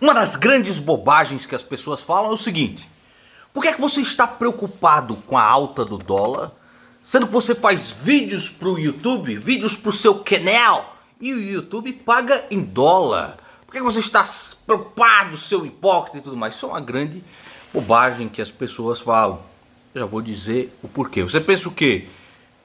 Uma das grandes bobagens que as pessoas falam é o seguinte: por que é que você está preocupado com a alta do dólar, sendo que você faz vídeos para o YouTube, vídeos para o seu canal, e o YouTube paga em dólar? Por que você está preocupado, seu hipócrita e tudo mais? Isso é uma grande bobagem que as pessoas falam. Eu já vou dizer o porquê. Você pensa o quê?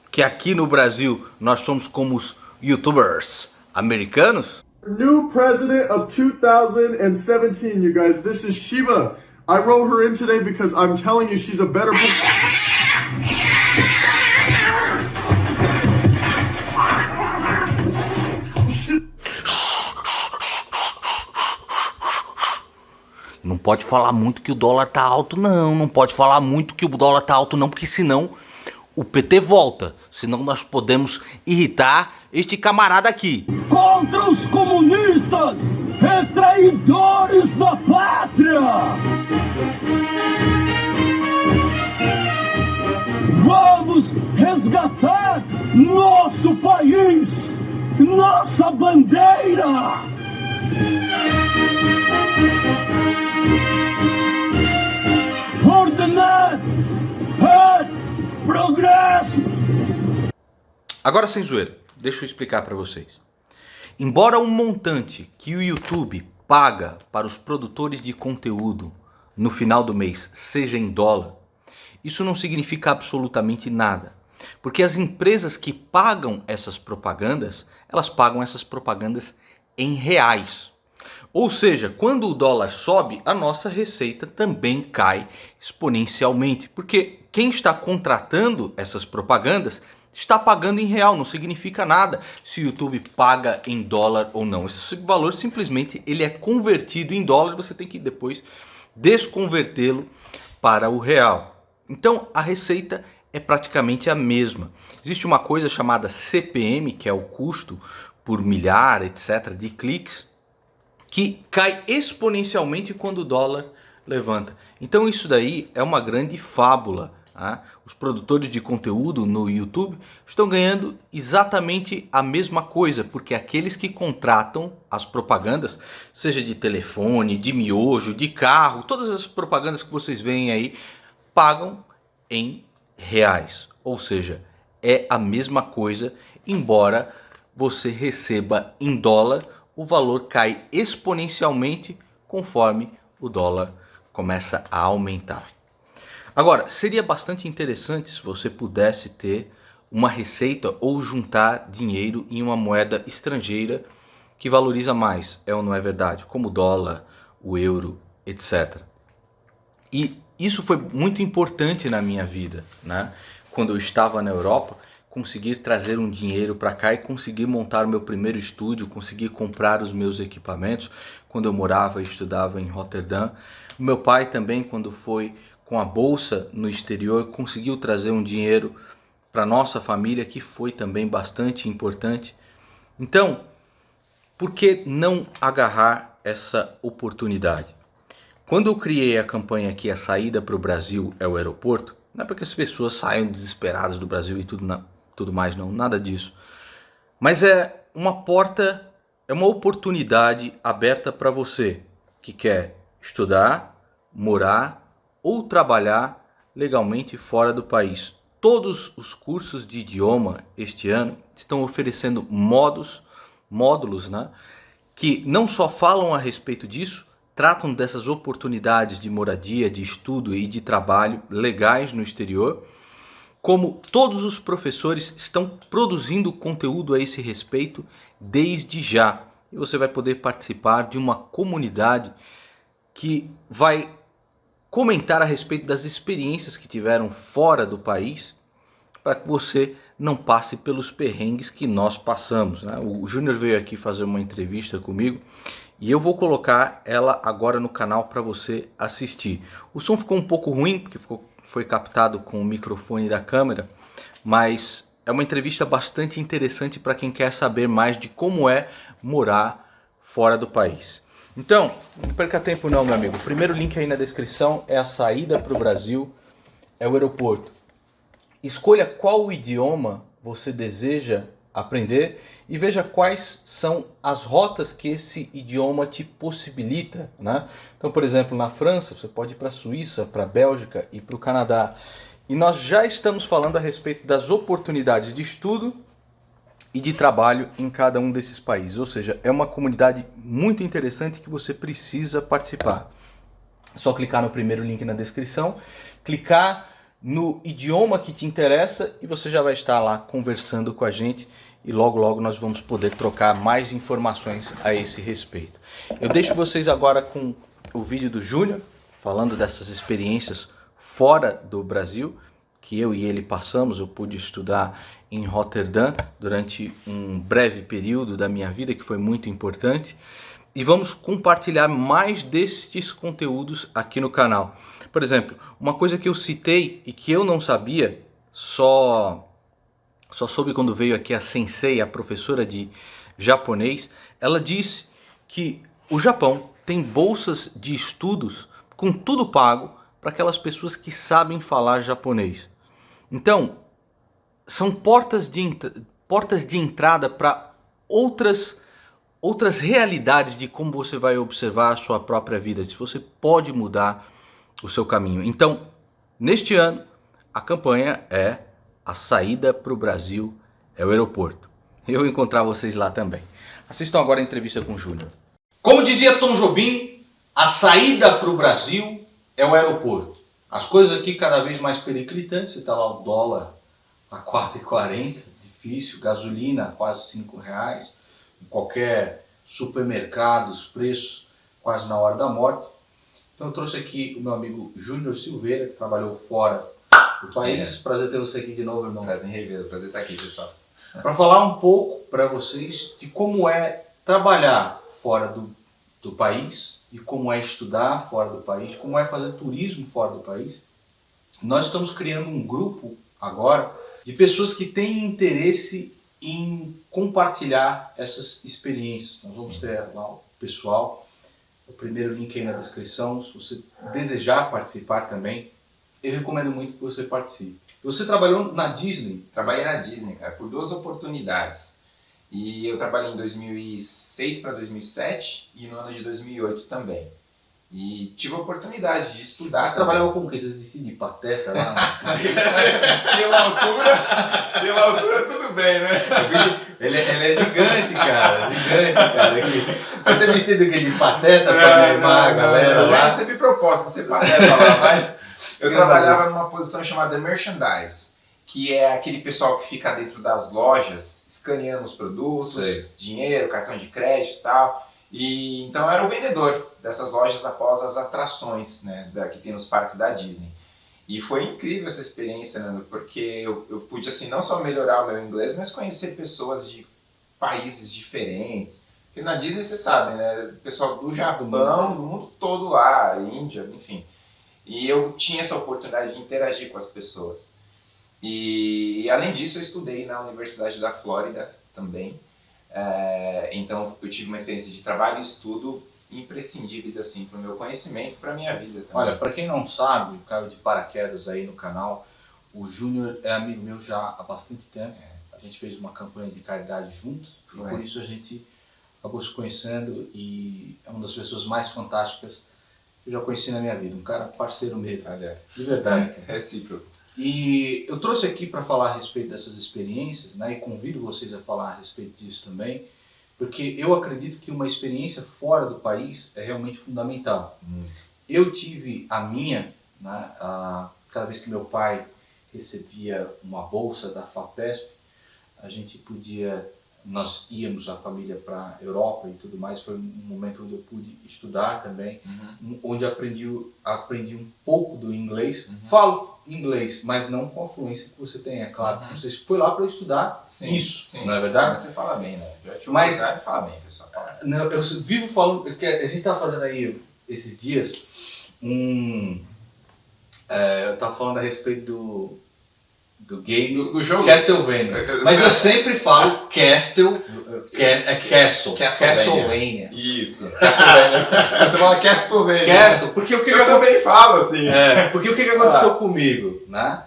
Que aqui no Brasil nós somos como os YouTubers americanos? New president of 2017, you guys. This is Shiba. I wrote her in today because I'm telling you she's a better Não pode falar muito que o dólar tá alto, não. Não pode falar muito que o dólar tá alto, não, porque senão o PT volta. Senão nós podemos irritar este camarada aqui. Contra os comunistas e traidores da pátria! Vamos resgatar nosso país, nossa bandeira! Ordenar progresso! Agora, sem zoeira, deixa eu explicar para vocês. Embora o montante que o YouTube paga para os produtores de conteúdo no final do mês seja em dólar, isso não significa absolutamente nada. Porque as empresas que pagam essas propagandas, elas pagam essas propagandas em reais. Ou seja, quando o dólar sobe, a nossa receita também cai exponencialmente. Porque quem está contratando essas propagandas está pagando em real, não significa nada se o YouTube paga em dólar ou não. Esse valor simplesmente ele é convertido em dólar, você tem que depois desconvertê-lo para o real. Então a receita é praticamente a mesma. Existe uma coisa chamada CPM, que é o custo por milhar, etc., de cliques, que cai exponencialmente quando o dólar levanta. Então isso daí é uma grande fábula. Os produtores de conteúdo no YouTube estão ganhando exatamente a mesma coisa, porque aqueles que contratam as propagandas, seja de telefone, de miojo, de carro, todas as propagandas que vocês veem aí, pagam em reais. Ou seja, é a mesma coisa, embora você receba em dólar, o valor cai exponencialmente conforme o dólar começa a aumentar. Agora, seria bastante interessante se você pudesse ter uma receita ou juntar dinheiro em uma moeda estrangeira que valoriza mais, é ou não é verdade? Como o dólar, o euro, etc. E isso foi muito importante na minha vida, né? Quando eu estava na Europa, conseguir trazer um dinheiro para cá e conseguir montar o meu primeiro estúdio, conseguir comprar os meus equipamentos, quando eu morava e estudava em Roterdã. O meu pai também, quando foi com a bolsa no exterior, conseguiu trazer um dinheiro para nossa família, que foi também bastante importante. Então, por que não agarrar essa oportunidade? Quando eu criei a campanha aqui, a saída para o Brasil é o aeroporto, não é porque as pessoas saiam desesperadas do Brasil e tudo mais, não, nada disso. Mas é uma porta, é uma oportunidade aberta para você que quer estudar, morar ou trabalhar legalmente fora do país. Todos os cursos de idioma este ano estão oferecendo módulos, né, que não só falam a respeito disso, tratam dessas oportunidades de moradia, de estudo e de trabalho legais no exterior, como todos os professores estão produzindo conteúdo a esse respeito desde já. E você vai poder participar de uma comunidade que vai comentar a respeito das experiências que tiveram fora do país, para que você não passe pelos perrengues que nós passamos, né? O Júnior veio aqui fazer uma entrevista comigo e eu vou colocar ela agora no canal para você assistir. O som ficou um pouco ruim, porque foi captado com o microfone da câmera, mas é uma entrevista bastante interessante para quem quer saber mais de como é morar fora do país. Então, não perca tempo não, meu amigo. O primeiro link aí na descrição é a saída para o Brasil, é o aeroporto. Escolha qual idioma você deseja aprender e veja quais são as rotas que esse idioma te possibilita, né? Então, por exemplo, na França, você pode ir para a Suíça, para a Bélgica e para o Canadá. E nós já estamos falando a respeito das oportunidades de estudo e de trabalho em cada um desses países. Ou seja, é uma comunidade muito interessante que você precisa participar. É só clicar no primeiro link na descrição, clicar no idioma que te interessa e você já vai estar lá conversando com a gente e logo logo nós vamos poder trocar mais informações a esse respeito. Eu deixo vocês agora com o vídeo do Júnior falando dessas experiências fora do Brasil que eu e ele passamos. Eu pude estudar em Roterdã durante um breve período da minha vida que foi muito importante. E vamos compartilhar mais destes conteúdos aqui no canal. Por exemplo, uma coisa que eu citei e que eu não sabia, só soube quando veio aqui a sensei, a professora de japonês. Ela disse que o Japão tem bolsas de estudos com tudo pago para aquelas pessoas que sabem falar japonês. Então, são portas de entrada para outras realidades de como você vai observar a sua própria vida, se você pode mudar o seu caminho. Então, neste ano, a campanha é a saída para o Brasil é o aeroporto. Eu vou encontrar vocês lá também. Assistam agora a entrevista com o Júnior. Como dizia Tom Jobim, a saída para o Brasil é o aeroporto. As coisas aqui cada vez mais periclitantes. Você está lá o dólar a 4,40, difícil, gasolina a quase R$5. Em qualquer supermercado, os preços quase na hora da morte. Então eu trouxe aqui o meu amigo Júnior Silveira, que trabalhou fora do país. Prazer ter você aqui de novo, irmão. Prazer em revê-lo, prazer estar aqui, pessoal. Para falar um pouco para vocês de como é trabalhar fora do país, de como é estudar fora do país, como é fazer turismo fora do país. Nós estamos criando um grupo agora de pessoas que têm interesse em compartilhar essas experiências. Nós vamos ter lá o pessoal, o primeiro link aí na descrição. Se você desejar participar também, eu recomendo muito que você participe. Você trabalhou na Disney? Trabalhei na Disney, cara, por 2 oportunidades. E eu trabalhei em 2006 para 2007 e no ano de 2008 também. E tive a oportunidade de estudar. Você trabalhava com o quê? Você disse de pateta lá? Pela altura tudo bem, né? Ele é gigante, cara. Você vestido de quê? De pateta para animar a galera Eu lá? recebi proposta de ser pateta lá, mas eu trabalhava numa posição chamada merchandise, que é aquele pessoal que fica dentro das lojas escaneando os produtos, Sei. dinheiro, cartão de crédito e tal. E então eu era o vendedor dessas lojas após as atrações, né, que tem nos parques da Disney. E foi incrível essa experiência, né, porque eu pude assim, não só melhorar o meu inglês, mas conhecer pessoas de países diferentes. Porque na Disney você sabe, né, pessoal do Japão, do mundo todo lá, Índia, enfim. E eu tinha essa oportunidade de interagir com as pessoas. E além disso eu estudei na Universidade da Flórida também. Então eu tive uma experiência de trabalho e estudo imprescindíveis assim para o meu conhecimento e para a minha vida também. Olha, para quem não sabe, caiu de paraquedas aí no canal, o Júnior é amigo meu já há bastante tempo. A gente fez uma campanha de caridade juntos e por isso a gente acabou se conhecendo e é uma das pessoas mais fantásticas que eu já conheci na minha vida. Um cara parceiro mesmo, de verdade. É recíproco. E eu trouxe aqui para falar a respeito dessas experiências, né, e convido vocês a falar a respeito disso também, porque eu acredito que uma experiência fora do país é realmente fundamental. Eu tive a minha, né, cada vez que meu pai recebia uma bolsa da FAPESP, a gente nós íamos a família para a Europa e tudo mais. Foi um momento onde eu pude estudar também, onde aprendi um pouco do inglês. Falo inglês, mas não com a fluência que você tem, é claro. Você foi lá para estudar isso, não é verdade? Mas você fala bem, né? Já tive Mas fala bem, pessoal. não, eu vivo falando, que a gente estava fazendo aí esses dias eu estava falando a respeito do game do jogo Castlevania. Mas eu sempre falo Castlevania. Isso. Castlevania. Você fala Castlevania. Porque o que eu também falo assim. Porque o que aconteceu comigo, né?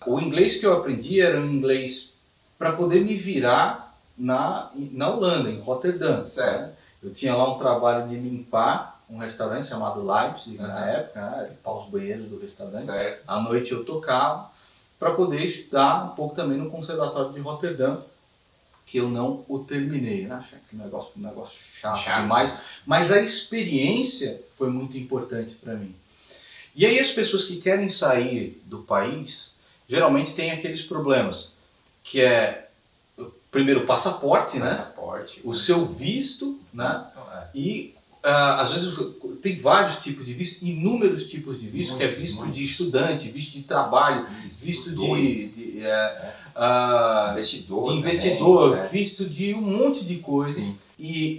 O inglês que eu aprendi era um inglês para poder me virar na Holanda, em Rotterdam. Certo. Né? Eu tinha lá um trabalho de limpar um restaurante chamado Leipzig, na época, né? Limpar os banheiros do restaurante. Certo. À noite eu tocava para poder estudar um pouco também no Conservatório de Rotterdam, que eu não o terminei. Né? Achei que um negócio chato demais. Mas a experiência foi muito importante para mim. E aí as pessoas que querem sair do país, geralmente têm aqueles problemas, que é, primeiro, o passaporte, né? O seu visto, né? E às vezes tem vários tipos de visto, inúmeros tipos de visto, que é visto de estudante, visto de trabalho, visto de investidor, também, né? visto de um monte de coisa. Sim. E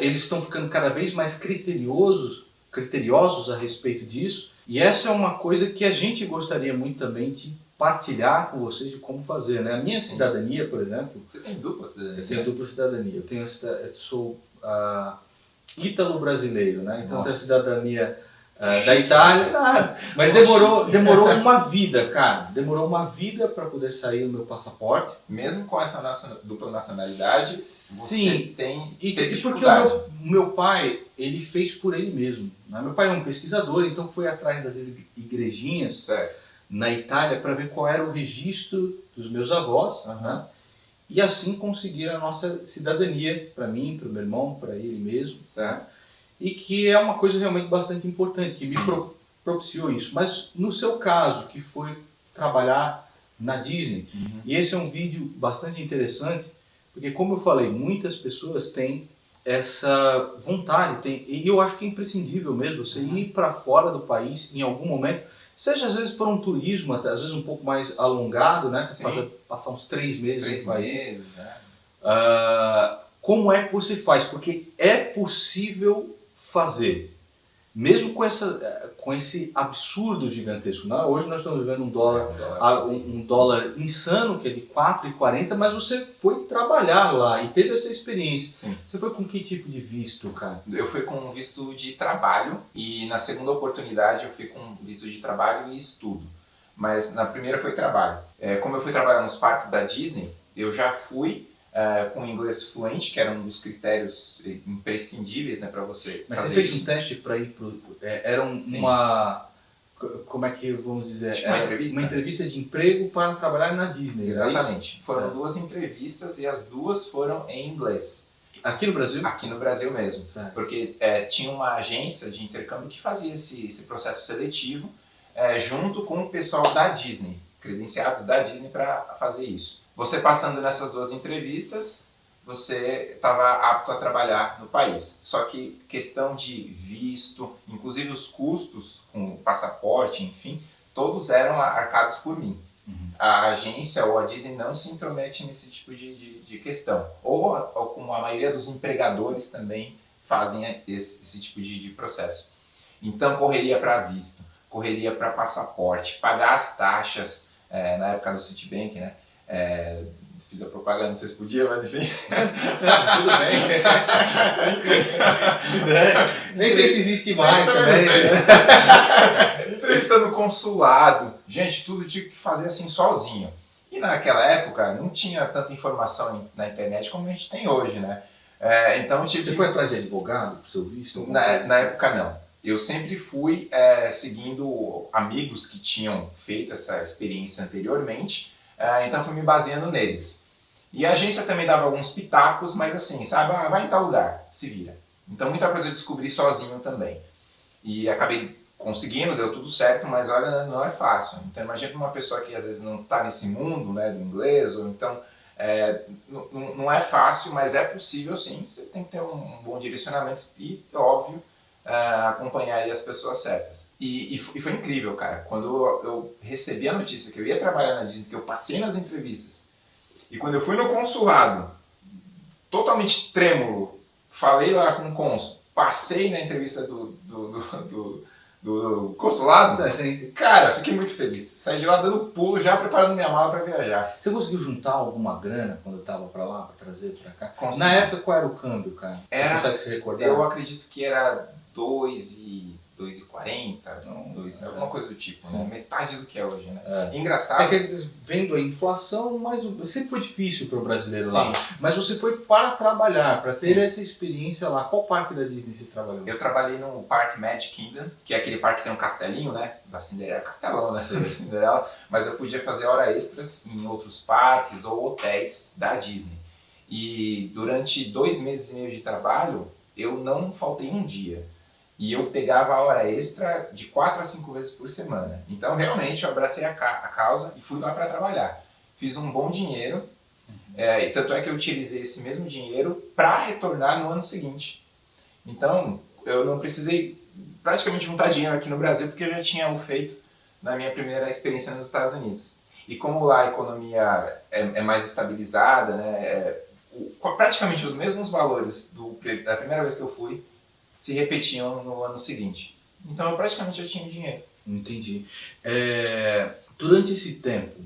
eles estão ficando cada vez mais criteriosos a respeito disso. E essa é uma coisa que a gente gostaria muito também de partilhar com vocês de como fazer, né? A minha cidadania, por exemplo... Você tem dupla cidadania? Eu tenho dupla cidadania. Eu sou ítalo-brasileiro, né? Então eu tenho a cidadania da Itália. Mas demorou uma vida, cara. Demorou uma vida para poder sair o meu passaporte. Mesmo com essa dupla nacionalidade, você tem E porque o meu pai, ele fez por ele mesmo. Né? Meu pai é um pesquisador, então foi atrás das igrejinhas, certo, na Itália, para ver qual era o registro dos meus avós, né? E assim conseguir a nossa cidadania, para mim, para o meu irmão, para ele mesmo, certo? E que é uma coisa realmente bastante importante, que me propiciou isso. Mas no seu caso, que foi trabalhar na Disney, e esse é um vídeo bastante interessante, porque como eu falei, muitas pessoas têm essa vontade, e eu acho que é imprescindível mesmo você ir para fora do país em algum momento, seja às vezes por um turismo, até, às vezes um pouco mais alongado, né? Passar uns 3 meses no país. Como é que você faz? Porque é possível fazer. Mesmo com esse absurdo gigantesco. Né? Hoje nós estamos vivendo um dólar insano, que é de 4,40, mas você foi trabalhar lá e teve essa experiência. Sim. Você foi com que tipo de visto, cara? Eu fui com visto de trabalho e na segunda oportunidade eu fui com visto de trabalho e estudo. Mas na primeira foi trabalho. Como eu fui trabalhar nos parques da Disney, eu já fui com inglês fluente, que era um dos critérios imprescindíveis, né, para você Mas fazer você fez isso. um teste para ir pro... Era uma... Como é que vamos dizer? Tipo uma entrevista? Uma entrevista de emprego para trabalhar na Disney. Exatamente. Foram certo. 2 entrevistas e as 2 foram em inglês. Aqui no Brasil? Aqui no Brasil mesmo. Certo. Porque tinha uma agência de intercâmbio que fazia esse processo seletivo junto com o pessoal da Disney, credenciados da Disney para fazer isso. Você passando nessas 2 entrevistas, você estava apto a trabalhar no país. Só que questão de visto, inclusive os custos com passaporte, enfim, todos eram arcados por mim. A agência ou a Disney não se intromete nesse tipo de questão. Ou como a maioria dos empregadores também fazem esse tipo de processo. Então, correria para visto, correria para passaporte, pagar as taxas, na época do Citibank, né? Fiz a propaganda, não sei se podia, mas enfim. Tudo bem. Nem sei se existe mais também. Entrevistando consulado. Gente, tudo tinha que fazer assim sozinho. E naquela época não tinha tanta informação na internet como a gente tem hoje, né? Então, Você foi atrás de advogado pro seu visto? Na época não. Eu sempre fui seguindo amigos que tinham feito essa experiência anteriormente. Então fui me baseando neles. E a agência também dava alguns pitacos, mas assim, sabe, vai em tal lugar, se vira. Então muita coisa eu descobri sozinho também. E acabei conseguindo, deu tudo certo, mas olha, não é fácil. Então imagina uma pessoa que às vezes não está nesse mundo, né, do inglês, ou então não é fácil, mas é possível sim. Você tem que ter um bom direcionamento e, óbvio, acompanhar aí as pessoas certas. E foi incrível, cara. Quando eu recebi a notícia que eu ia trabalhar na Disney, que eu passei nas entrevistas, e quando eu fui no consulado, totalmente trêmulo, falei lá com o cônsul, passei na entrevista do consulado, cara, fiquei muito feliz. Saí de lá dando pulo, já preparando minha mala para viajar. Você conseguiu juntar alguma grana quando eu tava para lá, para trazer para cá? Consegui. Na época, qual era o câmbio, cara? Você consegue se recordar? Eu acredito que era 2,10 2,40, Não, alguma coisa do tipo, sim. né? Metade do que é hoje, né? É Engraçado. que eles, vendo a inflação, mas sempre foi difícil para o brasileiro Sim. lá. Mas você foi para trabalhar, para ter Sim. essa experiência lá. Qual parque da Disney você trabalhou? Eu trabalhei no parque Magic Kingdom, que é aquele parque que tem um castelinho, né? Da Cinderela, castelão, né? Sim. Da Cinderela. Mas eu podia fazer hora extras em outros parques ou hotéis da Disney. E durante 2 meses e meio de trabalho, eu não faltei um dia. E eu pegava a hora extra de 4 a 5 vezes por semana. Então, realmente, eu abracei a causa e fui lá para trabalhar. Fiz um bom dinheiro, e tanto é que eu utilizei esse mesmo dinheiro para retornar no ano seguinte. Então, eu não precisei praticamente juntar dinheiro aqui no Brasil, porque eu já tinha o feito na minha primeira experiência nos Estados Unidos. E como lá a economia é mais estabilizada, né, praticamente os mesmos valores da primeira vez que eu fui, se repetiam no ano seguinte. Então eu praticamente já tinha dinheiro. Entendi. Durante esse tempo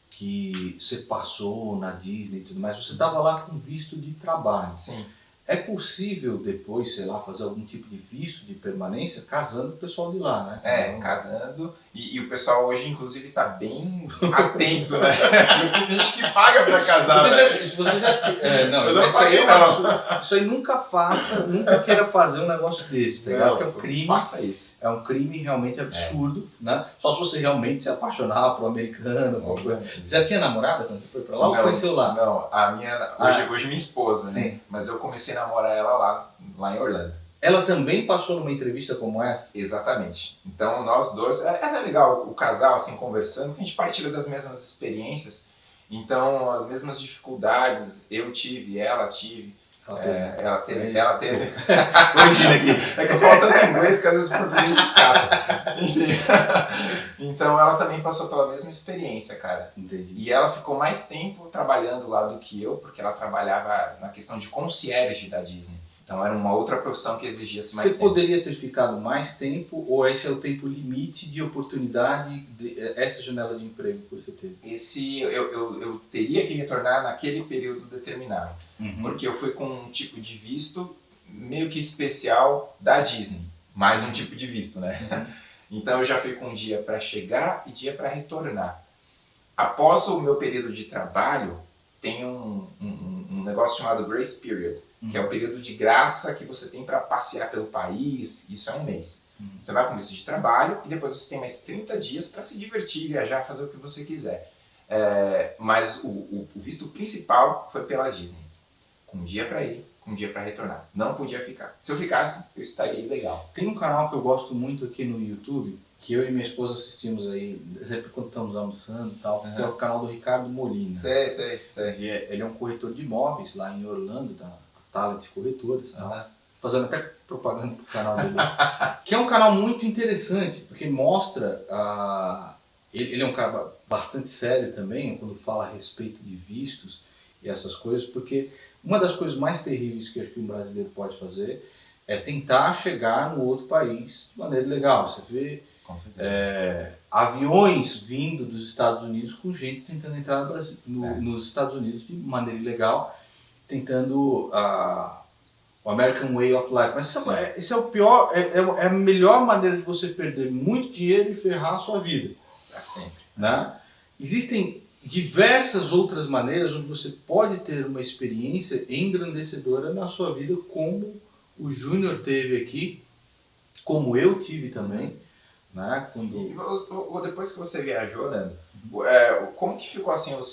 que você passou na Disney e tudo mais, você estava lá com visto de trabalho. Sim. É possível depois, sei lá, fazer algum tipo de visto de permanência casando com o pessoal de lá, né? Então, casando. E o pessoal hoje, inclusive, tá bem atento, né? Porque tem gente que paga pra casar, Você já não, eu não isso aí paguei, é um não. absurdo. Isso aí nunca faça, nunca queira fazer um negócio desse, tá ligado? Porque é um crime. Faça isso. É um crime realmente absurdo, né? Só se você realmente se apaixonar por um americano, alguma coisa. Você já tinha namorada quando você foi pra lá ou conheceu lá? Não, a minha. Hoje minha esposa, né? Sim. Mas eu comecei a namorar ela lá em Orlando. Ela também passou numa entrevista como essa? Exatamente. Então nós dois, é legal o casal assim conversando, porque a gente partilha das mesmas experiências. Então as mesmas dificuldades eu tive, ela tive. Ela teve. Imagina aqui. É que eu falo tanto inglês que às vezes o português escapa. Enfim. Então ela também passou pela mesma experiência, cara. Entendi. E ela ficou mais tempo trabalhando lá do que eu, porque ela trabalhava na questão de concierge da Disney. Então era uma outra profissão que exigia-se mais Você tempo. poderia ter ficado mais tempo ou esse é o tempo limite de oportunidade, essa janela de emprego que você teve? Eu teria que retornar naquele período determinado. Uhum. Porque eu fui com um tipo de visto meio que especial da Disney. Mais um tipo de visto, né? Então eu já fui com um dia para chegar e dia para retornar. Após o meu período de trabalho, tem um negócio chamado Grace Period, que é o período de graça que você tem para passear pelo país. Isso é um mês. Você vai com visto de trabalho e depois você tem mais 30 dias para se divertir, viajar, fazer o que você quiser. Mas o visto principal foi pela Disney. Com um dia para ir, com um dia para retornar. Não podia ficar. Se eu ficasse, eu estaria ilegal. Tem um canal que eu gosto muito aqui no YouTube, que eu e minha esposa assistimos aí, sempre quando estamos almoçando e tal, que é o canal do Ricardo Molina. Sei. Ele é um corretor de imóveis lá em Orlando, da Talent Corretoras, fazendo até propaganda pro canal dele. Que é um canal muito interessante, porque mostra ele é um cara bastante sério também, quando fala a respeito de vistos e essas coisas, porque uma das coisas mais terríveis que eu acho que um brasileiro pode fazer é tentar chegar no outro país de maneira legal. Você vê aviões vindo dos Estados Unidos com gente tentando entrar no Brasil, nos Estados Unidos de maneira ilegal, tentando o American Way of Life. Mas esse é o pior, é a melhor maneira de você perder muito dinheiro e ferrar a sua vida. Para sempre. Né? Existem diversas outras maneiras onde você pode ter uma experiência engrandecedora na sua vida, como o Júnior teve aqui, como eu tive também. Né? E depois que você viajou, Nando, como que ficou assim o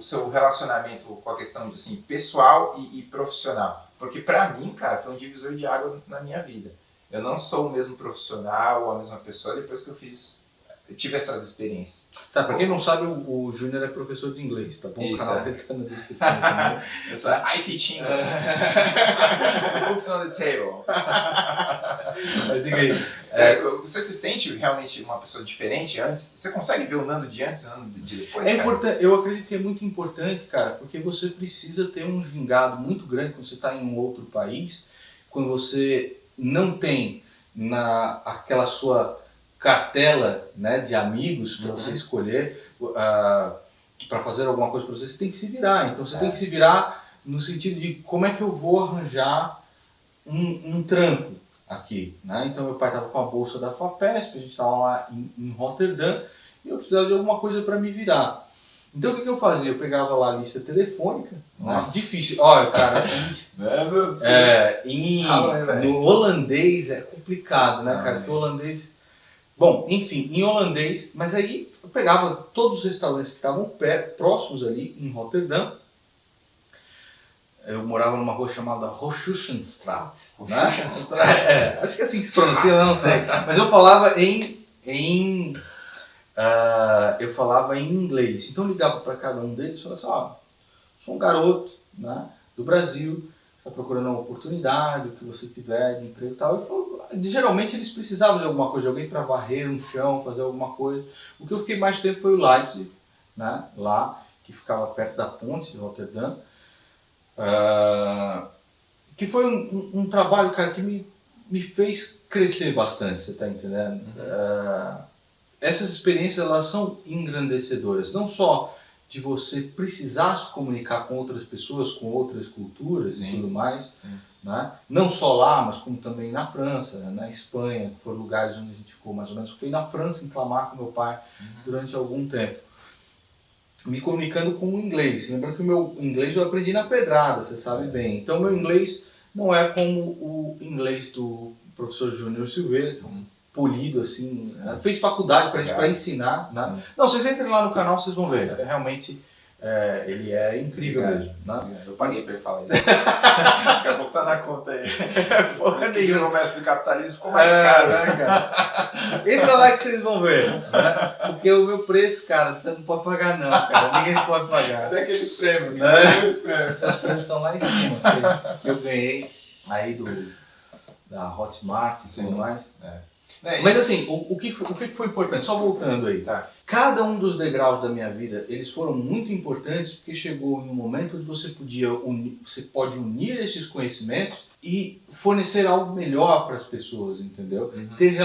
seu relacionamento com a questão de, assim, pessoal e profissional? Porque pra mim, cara, foi um divisor de águas na minha vida. Eu não sou o mesmo profissional ou a mesma pessoa depois que eu tive essas experiências. Tá, pra quem não sabe, o Júnior é professor de inglês, tá bom? Isso, o canal dele tá na descrição também. Eu sou I teach English. Books on the table. Mas diga aí. Você se sente realmente uma pessoa diferente antes? Você consegue ver o Nando de antes e o Nando de depois? Eu acredito que é muito importante, cara, porque você precisa ter um gingado muito grande quando você está em um outro país, quando você não tem aquela sua cartela, né, de amigos para você escolher para fazer alguma coisa para você tem que se virar. Então você tem que se virar no sentido de como é que eu vou arranjar um trampo aqui, né? Então meu pai estava com a bolsa da FAPESP, a gente estava lá em Roterdã e eu precisava de alguma coisa para me virar. Então o que eu fazia? Eu pegava lá a lista telefônica, né? Difícil, olha cara, no holandês é complicado, né, cara? Porque o holandês, bom, enfim, em holandês, mas aí eu pegava todos os restaurantes que estavam próximos ali em Roterdã. Eu morava numa rua chamada Rochussenstraat. Né? Acho que assim se pronuncia, eu não sei. Mas eu falava eu falava em inglês. Então eu ligava para cada um deles e falava assim, ó, sou um garoto, né, do Brasil, está procurando uma oportunidade, o que você tiver de emprego e tal. Geralmente eles precisavam de alguma coisa, de alguém para varrer um chão, fazer alguma coisa. O que eu fiquei mais tempo foi o Leipzig, né, lá, que ficava perto da ponte de Roterdã. Que foi um trabalho, cara, que me fez crescer bastante, você tá entendendo? Essas experiências, elas são engrandecedoras, não só de você precisar se comunicar com outras pessoas, com outras culturas e tudo mais, né? Não só lá, mas como também na França, na Espanha, que foram lugares onde a gente ficou mais ou menos. Fiquei na França em Clamart com meu pai durante algum tempo, me comunicando com o inglês. Lembrando que o meu inglês eu aprendi na pedrada, você sabe bem. Então meu inglês não é como o inglês do professor Júnior Silveira, polido assim, fez faculdade para ensinar. Né? Não, vocês entrem lá no canal, vocês vão ver. Realmente ele é incrível mesmo. Né? Eu paguei para ele falar isso. Daqui a pouco tá na conta aí. Mas que virou o mestre do capitalismo ficou mais caro. Né, cara? Entra lá que vocês vão ver. Né? Porque o meu preço, cara, você não pode pagar não, cara. Ninguém pode pagar. Tem aqueles prêmios. Né? Os prêmios estão lá em cima, que eu ganhei aí da Hotmart e tudo mais. Mas assim, o que foi importante? Só voltando aí. Tá. Cada um dos degraus da minha vida, eles foram muito importantes porque chegou em um momento onde você pode unir esses conhecimentos e fornecer algo melhor para as pessoas, entendeu? Ter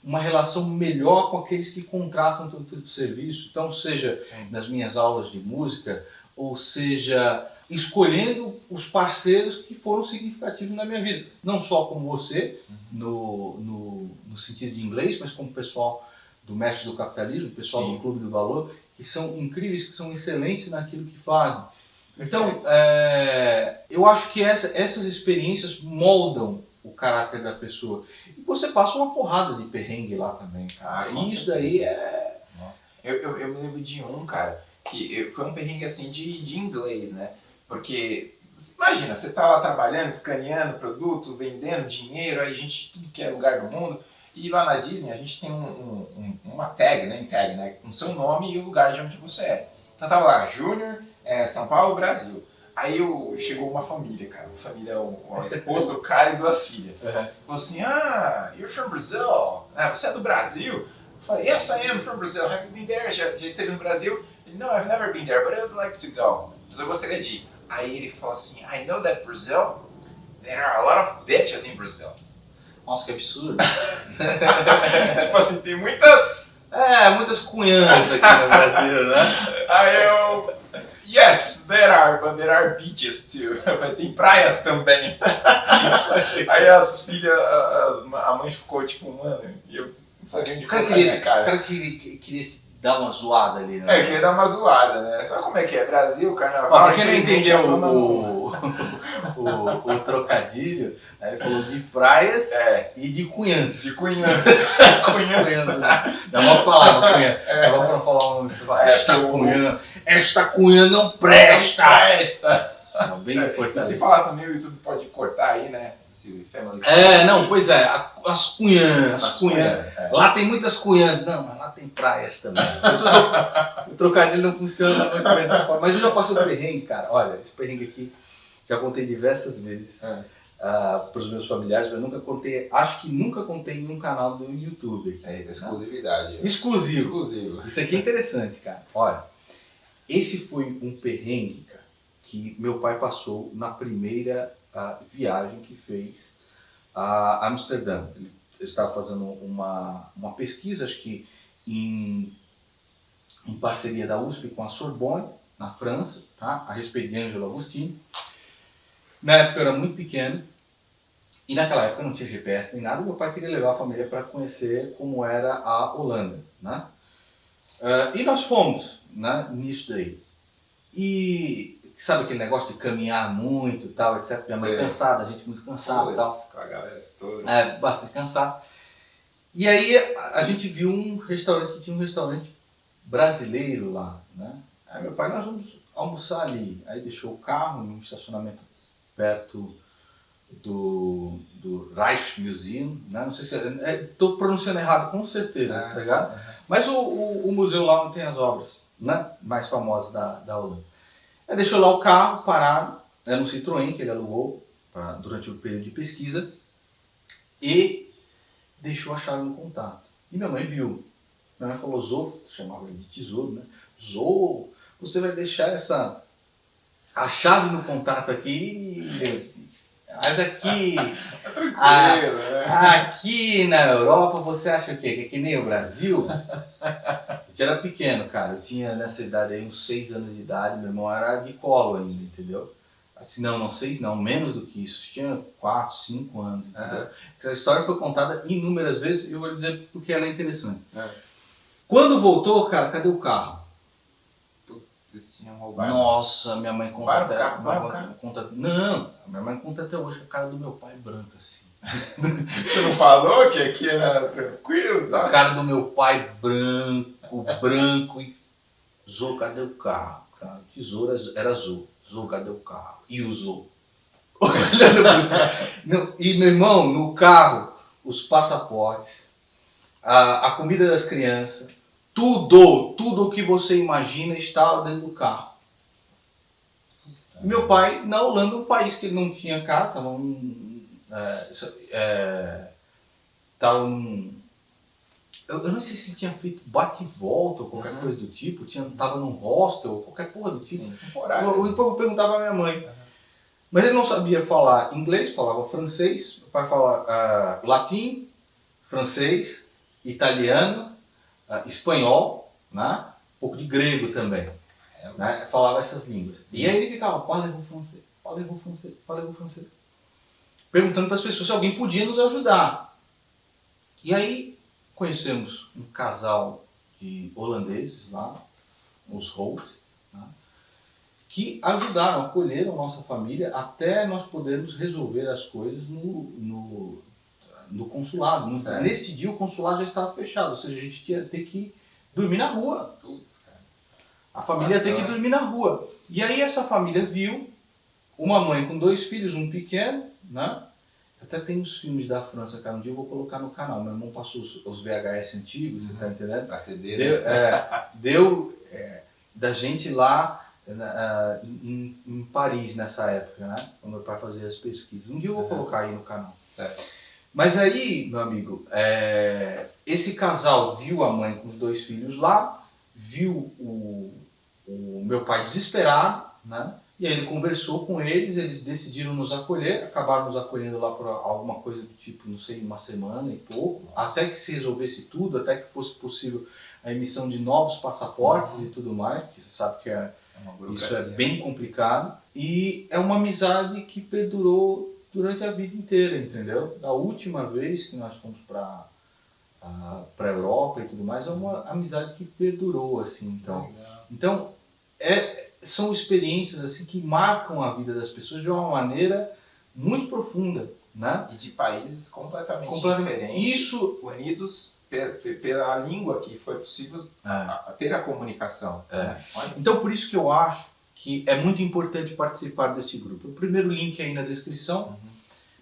uma relação melhor com aqueles que contratam todo tipo de serviço. Então, seja nas minhas aulas de música, ou seja, escolhendo os parceiros que foram significativos na minha vida. Não só como você, no sentido de inglês, mas como o pessoal do Mestre do Capitalismo, o pessoal do Clube do Valor, que são incríveis, que são excelentes naquilo que fazem. Então, eu acho que essas experiências moldam o caráter da pessoa. E você passa uma porrada de perrengue lá também, cara. E isso daí é... Nossa. Eu me lembro de um, cara, que foi um perrengue assim de inglês, né? Porque, imagina, você tá lá trabalhando, escaneando produto, vendendo dinheiro, aí gente tudo que é lugar do mundo. E lá na Disney a gente tem uma tag, né, com seu nome e o lugar de onde você é. Então tava lá, Júnior, São Paulo, Brasil. Aí chegou uma família, cara. Uma família, a esposa, o cara e 2 filhas. Falou assim, you're from Brazil. Você é do Brasil? Eu falei, yes, I am from Brazil. Have you been there? Já esteve no Brasil? Ele, no, I've never been there, but I would like to go. Mas eu gostaria de ir. Aí ele falou assim, I know that Brazil, there are a lot of bitches in Brazil. Nossa, que absurdo. Tipo assim, tem muitas... muitas cunhãs aqui no Brasil, né? Aí eu... Yes, there are, but there are beaches too. Tem praias também. Aí as filhas, a mãe ficou tipo, mano, e eu não sabia onde colocar minha cara. O cara queria dar uma zoada ali, né? Queria dar uma zoada, né? Sabe como é que é? Brasil, carnaval... Pra quem não entendeu o trocadilho, aí ele falou de praias e de cunhãs. De cunhãs. Cunhãs. Dá mal pra falar, cunhã. Dá mal pra falar o nome. Esta cunhã não presta. Não, bem importante. E se falar também, o YouTube pode cortar aí, né? Pois é, as cunhãs. Lá tem muitas cunhãs. Não, mas lá tem praias também. O trocadilho não funciona muito bem. Mas eu já passei o perrengue, cara. Olha, esse perrengue aqui já contei diversas vezes para os meus familiares, mas nunca contei, acho que nunca contei em um canal do YouTube. Exclusividade. Exclusivo. Isso aqui é interessante, cara. Olha, esse foi um perrengue, cara, que meu pai passou na primeira viagem que fez a Amsterdã. Ele estava fazendo uma pesquisa, acho que em parceria da USP com a Sorbonne, na França, tá? A respeito de Angelo Agostini. Na época eu era muito pequeno E naquela época não tinha GPS nem nada, meu pai queria levar a família para conhecer como era a Holanda, né? E nós fomos, né, nisso daí. E sabe aquele negócio de caminhar muito e tal, etc. Minha mãe Sei. cansada, a gente muito cansado e tal. Com a galera toda. Bastante cansado. E aí a gente viu um restaurante que tinha um restaurante brasileiro lá, né? Aí meu pai, nós vamos almoçar ali. Aí deixou o carro em um estacionamento perto do Rijksmuseum, né? Não sei se estou pronunciando errado, com certeza, tá ligado? Mas o museu lá onde tem as obras, né, mais famosas da Holanda. Aí deixou lá o carro parado, era um Citroën que ele alugou durante o período de pesquisa e deixou a chave no contato. E minha mãe viu. Minha mãe falou, Zô, chamava ele de tesouro, né? Zô, você vai deixar a chave no contato aqui, mas aqui, aqui na Europa você acha o quê? Que é que nem o Brasil? Eu era pequeno, cara, eu tinha nessa idade aí uns 6 anos de idade, meu irmão era de colo ainda, entendeu? Assim, não 6 não, menos do que isso, tinha 4, 5 anos, entendeu? Essa história foi contada inúmeras vezes e eu vou lhe dizer porque ela é interessante. Quando voltou, cara, cadê o carro? Eles tinham roubado. Nossa, minha mãe conta Roubaram até... o carro, roubaram o carro? Não, minha mãe conta até hoje que a cara do meu pai é branca assim. Você não falou que aqui era tranquilo? A cara do meu pai branco e... Zô, cadê o carro? Cara, o tesouro era Zô. Zô, cadê o carro? E o Zô? E meu irmão, no carro, os passaportes, a comida das crianças, tudo o que você imagina estava dentro do carro. Meu pai, na Holanda, um país que ele não tinha casa, eu não sei se ele tinha feito bate e volta ou qualquer coisa do tipo, tava num hostel ou qualquer porra do tipo. Sim, temporário. Eu perguntava à minha mãe. Mas ele não sabia falar inglês, falava francês, meu pai falava latim, francês, italiano, espanhol, né? Um pouco de grego também. Né? Falava essas línguas. E aí ele ficava, parlez-vous français, parlez-vous français, parlez-vous français. Perguntando para as pessoas se alguém podia nos ajudar. E aí conhecemos um casal de holandeses lá, os Holt, né? Que ajudaram, acolheram nossa família até nós podermos resolver as coisas no consulado. Nesse dia o consulado já estava fechado, ou seja, a gente ia ter que dormir na rua. A família ia ter que dormir na rua. E aí essa família viu uma mãe com 2 filhos, um pequeno, né? Até tem os filmes da França, cara, um dia eu vou colocar no canal. Meu irmão passou os VHS antigos, você tá entendendo? Pra CD, Deu da gente lá em Paris nessa época, né? Quando meu pai fazia as pesquisas. Um dia eu vou colocar aí no canal. Certo. Mas aí, meu amigo, esse casal viu a mãe com os 2 filhos lá, viu o meu pai desesperado, né? E aí ele conversou com eles decidiram nos acolher, acabaram nos acolhendo lá por alguma coisa do tipo, não sei, uma semana e pouco, até que se resolvesse tudo, até que fosse possível a emissão de novos passaportes e tudo mais, porque você sabe que isso é bem complicado. E é uma amizade que perdurou durante a vida inteira, entendeu? Da última vez que nós fomos para a Europa e tudo mais, é uma amizade que perdurou, assim, então. Então, são experiências assim que marcam a vida das pessoas de uma maneira muito profunda, né? E de países completamente diferentes, isso unidos pela língua que foi possível ter a comunicação. Então, por isso que eu acho que é muito importante participar desse grupo. O primeiro link aí na descrição,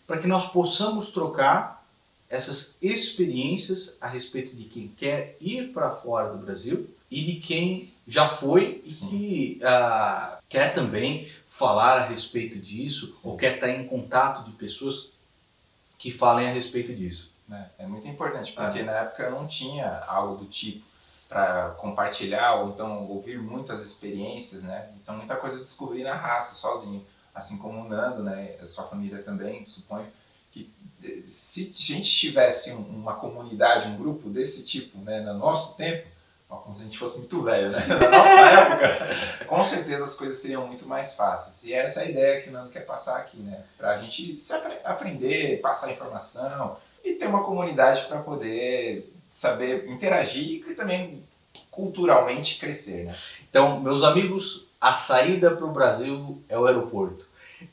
para que nós possamos trocar essas experiências a respeito de quem quer ir para fora do Brasil e de quem já foi e que quer também falar a respeito disso ou quer estar em contato de pessoas que falem a respeito disso. É muito importante, porque na época não tinha algo do tipo para compartilhar ou então ouvir muitas experiências, né? Então muita coisa eu descobri na raça, sozinho. Assim como o Nando, né? A sua família também, suponho. Que se a gente tivesse uma comunidade, um grupo desse tipo, né, no nosso tempo, Ó, como se a gente fosse muito velho, né? Na nossa época, com certeza as coisas seriam muito mais fáceis. E essa é a ideia que o Nando quer passar aqui, né? Pra gente aprender, passar informação e ter uma comunidade para poder saber interagir e também culturalmente crescer, né? Então, meus amigos, a saída para o Brasil é o aeroporto.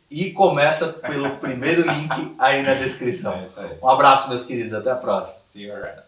E começa pelo primeiro link aí na descrição. É isso aí. Um abraço, meus queridos. Até a próxima. See you around.